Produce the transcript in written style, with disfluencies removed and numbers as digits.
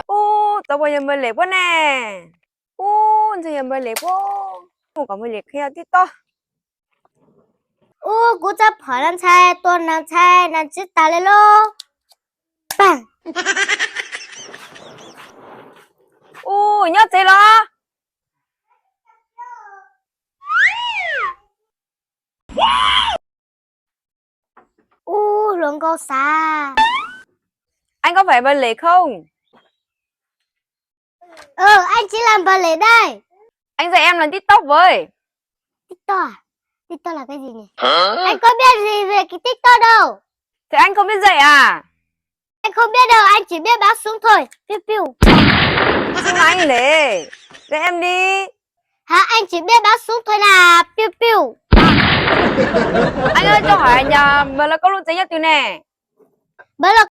Ô, tao bây giờ mới lệ quá nè. Ô, giờ giờ mới lệ quá. Không có mới lệ kia tí to. Ô, cú chấp hỏi làm sai, tuần làm sai, làm chữ ta lên lô. Bang. Ô, nhớ gì đó. Ô, lượng câu xa. Anh có phải bên lệ không? Anh chỉ làm bà lệ đây. Anh dạy em làm TikTok với. TikTok à? TikTok là cái gì nhỉ? Anh có biết gì về cái TikTok đâu. Thế anh không biết dạy à? Anh không biết đâu, anh chỉ biết bắn súng thôi. Piu piu. Nhưng mà anh lệ. Dạy em đi. Hả? Anh chỉ biết bắn súng thôi là piu piu. Anh ơi cho hỏi nhà mà là có luôn giấy nhất từ nè. Bởi là